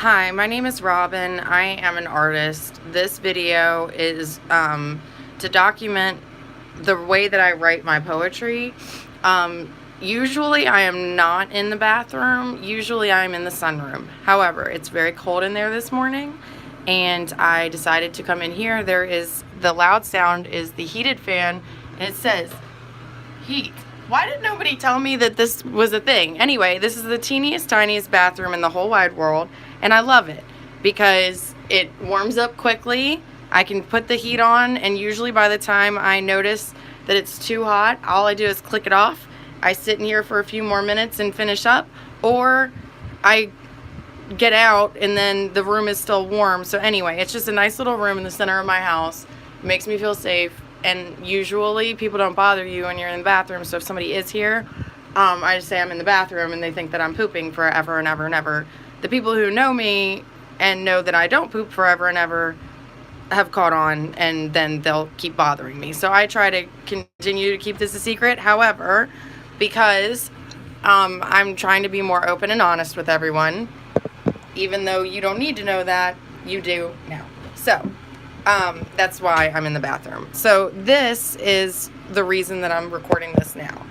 Hi, my name is Robin. I am an artist. This video is to document the way that I write my poetry. Usually I am not in the bathroom. Usually I'm in the sunroom. However, it's very cold in there this morning and I decided to come in here. The loud sound is the heated fan and it says heat. Why did nobody tell me that this was a thing? Anyway, this is the teeniest, tiniest bathroom in the whole wide world, and I love it because it warms up quickly. I can put the heat on, and usually by the time I notice that it's too hot, all I do is click it off. I sit in here for a few more minutes and finish up, or I get out and then the room is still warm. So anyway, it's just a nice little room in the center of my house. It makes me feel safe. And usually people don't bother you when you're in the bathroom. So if somebody is here, I just say I'm in the bathroom and they think that I'm pooping forever and ever and ever. The people who know me and know that I don't poop forever and ever have caught on, and then they'll keep bothering me. So I try to continue to keep this a secret. However, because I'm trying to be more open and honest with everyone, even though you don't need to know that, you do now. So that's why I'm in the bathroom. So this is the reason that I'm recording this now.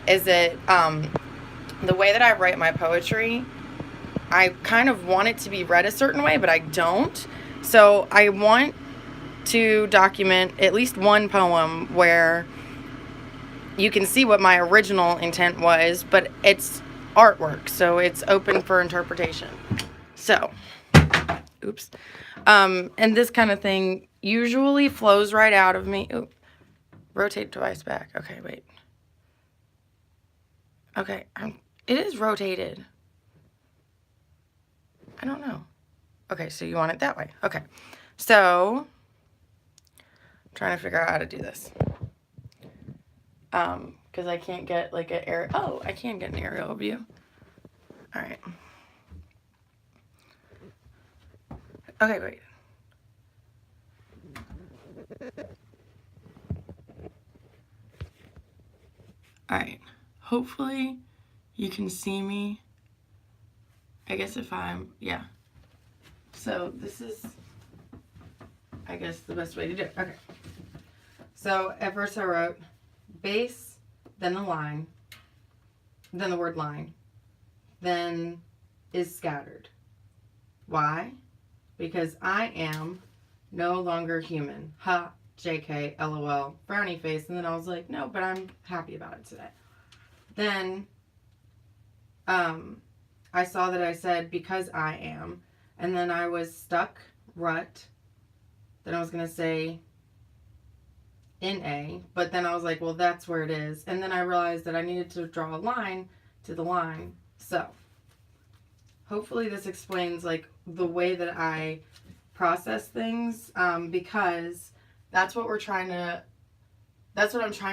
Is that the way that I write my poetry, I kind of want it to be read a certain way, but I don't. So I want to document at least one poem where you can see what my original intent was, but it's artwork, so it's open for interpretation. So, oops. And this kind of thing usually flows right out of me. Ooh, rotate device back. Okay, wait. Okay, it is rotated. I don't know. Okay, so you want it that way. Okay, so I'm trying to figure out how to do this. Because I can't get like an aerial. Oh, I can get an aerial view. All right. Okay, wait. Alright, hopefully you can see me. I guess yeah. So this is, I guess, the best way to do it. Okay. So at first I wrote base, then the line, then the word line, then is scattered. Why? Because I am no longer human. Ha, JK, LOL, frowny face. And then I was like, no, but I'm happy about it today. Then I saw that I said because I am, and then I was stuck, rut. Then I was going to say in A, but then I was like, well, that's where it is. And then I realized that I needed to draw a line to the line. So hopefully this explains like the way that I process things, because that's what I'm trying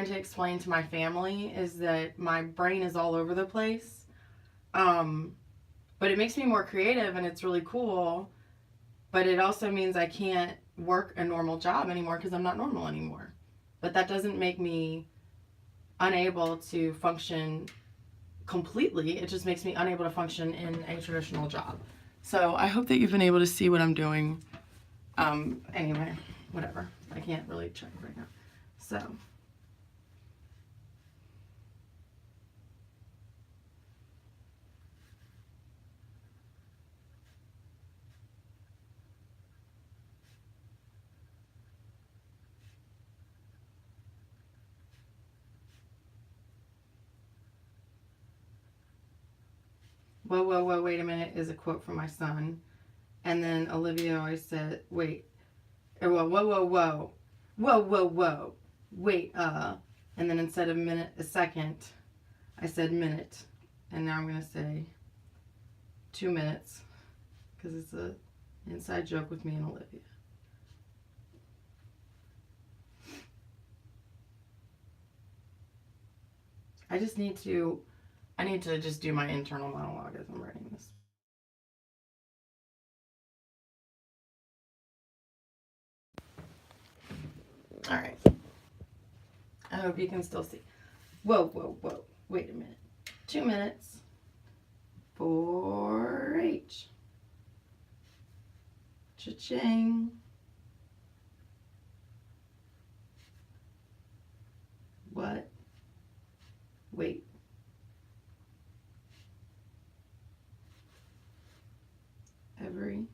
to explain to my family, is that my brain is all over the place. But it makes me more creative and it's really cool. But it also means I can't work a normal job anymore because I'm not normal anymore. But that doesn't make me unable to function completely. It just makes me unable to function in a traditional job. So I hope that you've been able to see what I'm doing. Anyway, whatever. I can't really check right now. So. Whoa, whoa, whoa, wait a minute is a quote from my son. And then Olivia always said, wait, or whoa, whoa, whoa, whoa, whoa, whoa, whoa, wait, and then instead of minute, a second, I said minute. And now I'm going to say 2 minutes because it's an inside joke with me and Olivia. I need to just do my internal monologue as I'm writing this. All right. I hope you can still see. Whoa, whoa, whoa. Wait a minute. 2 minutes for H. Cha-ching. What? Wait. Everybody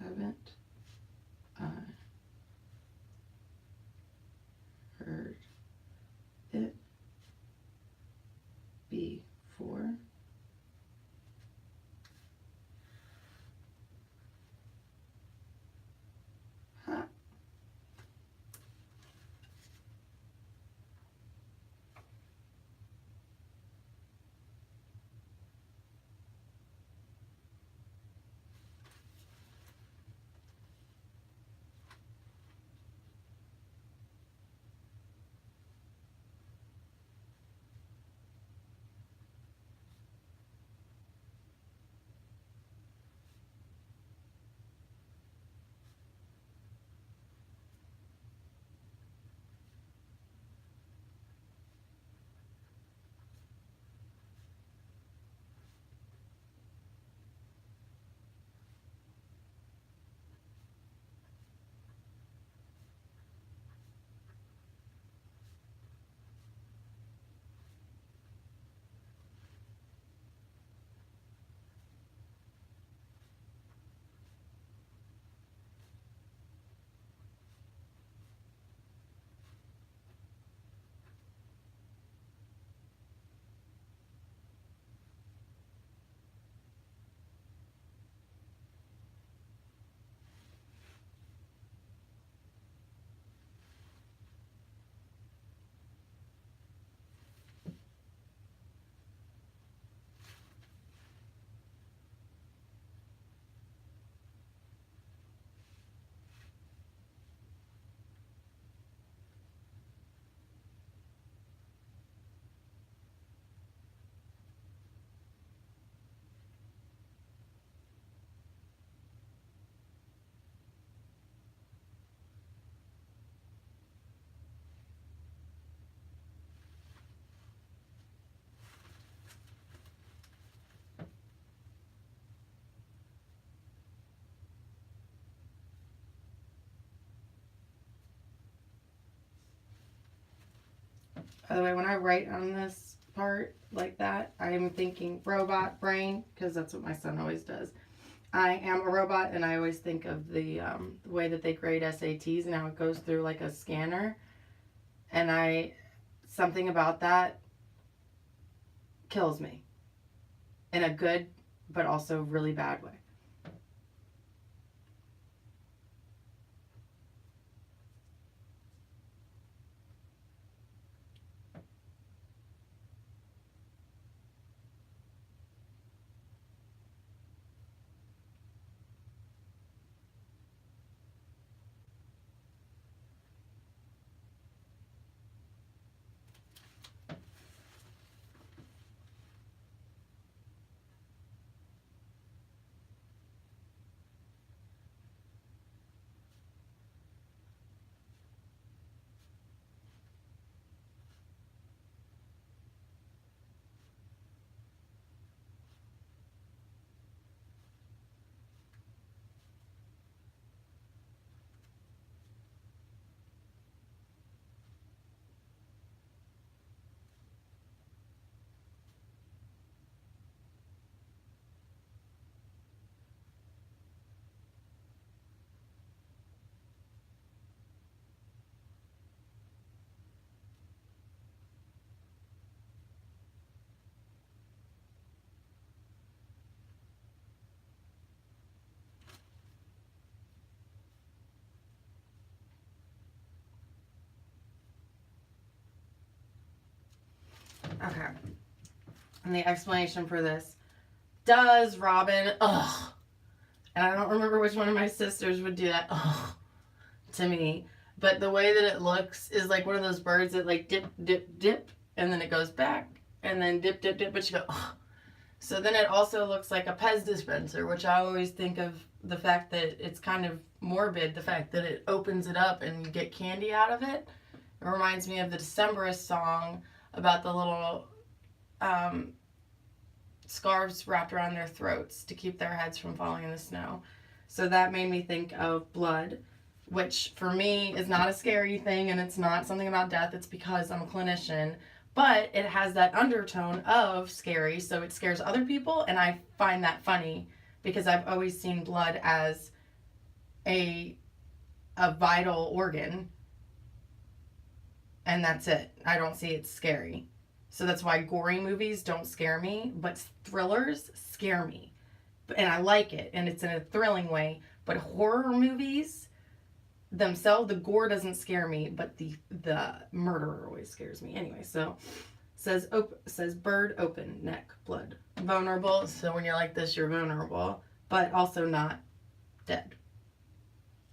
haven't I heard it before? Huh. By the way, when I write on this part like that, I am thinking robot brain, because that's what my son always does. I am a robot, and I always think of the way that they grade SATs and how it goes through like a scanner. And something about that kills me in a good but also really bad way. Okay. And the explanation for this. Does Robin, ugh. And I don't remember which one of my sisters would do that, ugh, to me. But the way that it looks is like one of those birds that like dip, dip, dip, and then it goes back, and then dip, dip, dip, but you go, ugh. So then it also looks like a Pez dispenser, which I always think of the fact that it's kind of morbid, the fact that it opens it up and you get candy out of it. It reminds me of the Decemberist song, about the little scarves wrapped around their throats to keep their heads from falling in the snow. So that made me think of blood, which for me is not a scary thing, and it's not something about death. It's because I'm a clinician, but it has that undertone of scary, so it scares other people, and I find that funny because I've always seen blood as a vital organ, and that's it. I don't see it scary. So that's why gory movies don't scare me, but thrillers scare me. And I like it, and it's in a thrilling way. But horror movies themselves, the gore doesn't scare me, but the murderer always scares me. Anyway, so says bird, open, neck, blood. Vulnerable, so when you're like this, you're vulnerable, but also not dead.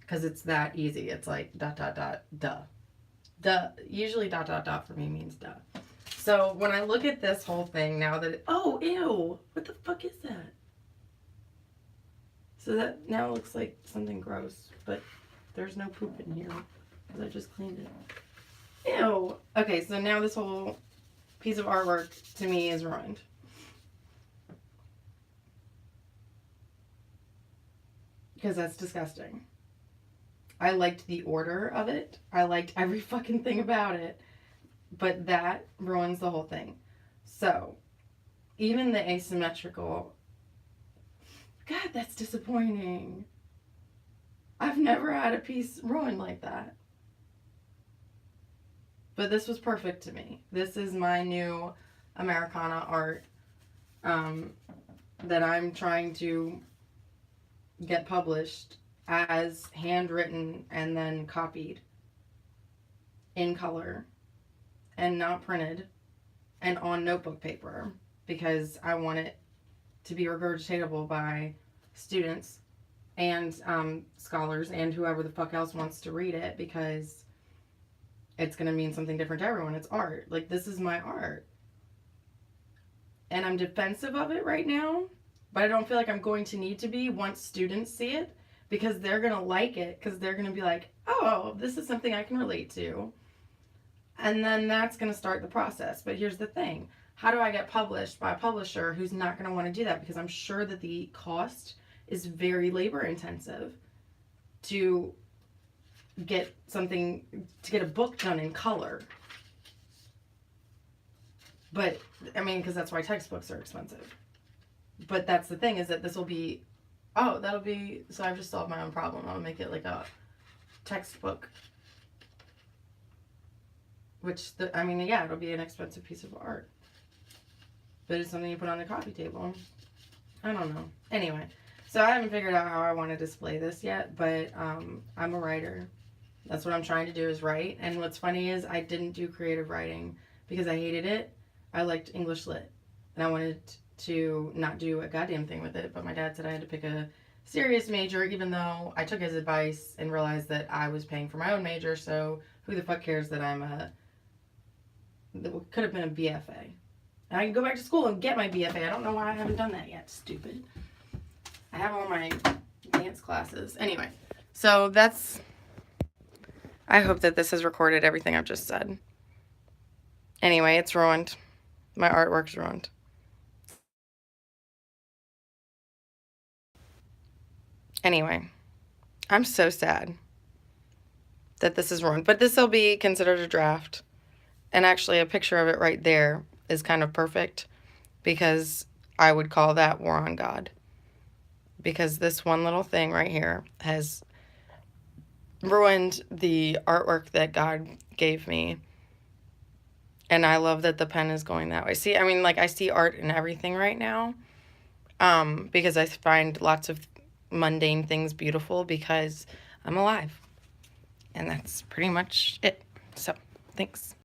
Because it's that easy. It's like ... duh. Duh. Usually ... for me means duh. So when I look at this whole thing now that oh, ew, what the fuck is that? So that now looks like something gross, but there's no poop in here because I just cleaned it. Ew. Okay, so now this whole piece of artwork to me is ruined. Because that's disgusting. I liked the order of it. I liked every fucking thing about it. But that ruins the whole thing. So, even the asymmetrical... God, that's disappointing. I've never had a piece ruined like that. But this was perfect to me. This is my new Americana art that I'm trying to get published as handwritten and then copied in color and not printed and on notebook paper because I want it to be regurgitatable by students and scholars and whoever the fuck else wants to read it because it's going to mean something different to everyone. It's art. Like, this is my art. And I'm defensive of it right now, but I don't feel like I'm going to need to be once students see it because they're going to like it because they're going to be like, oh, this is something I can relate to. And then that's going to start the process. But here's the thing. How do I get published by a publisher who's not going to want to do that? Because I'm sure that the cost is very labor intensive to get something, to get a book done in color. But, I mean, because that's why textbooks are expensive. But that's the thing is that this will be, oh, that'll be, so I've just solved my own problem. I'll make it like a textbook. Which, I mean, yeah, it'll be an expensive piece of art. But it's something you put on the coffee table. I don't know. Anyway, so I haven't figured out how I want to display this yet, but I'm a writer. That's what I'm trying to do is write. And what's funny is I didn't do creative writing because I hated it. I liked English lit. And I wanted to not do a goddamn thing with it, but my dad said I had to pick a serious major, even though I took his advice and realized that I was paying for my own major, so who the fuck cares that I'm that could have been a BFA. And I can go back to school and get my BFA. I don't know why I haven't done that yet. Stupid. I have all my dance classes. Anyway, so that's... I hope that this has recorded everything I've just said. Anyway, it's ruined. My artwork's ruined. Anyway, I'm so sad that this is ruined. But this will be considered a draft. And actually, a picture of it right there is kind of perfect because I would call that war on God. Because this one little thing right here has ruined the artwork that God gave me. And I love that the pen is going that way. See, I mean, like, I see art in everything right now because I find lots of mundane things beautiful because I'm alive. And that's pretty much it. So, thanks.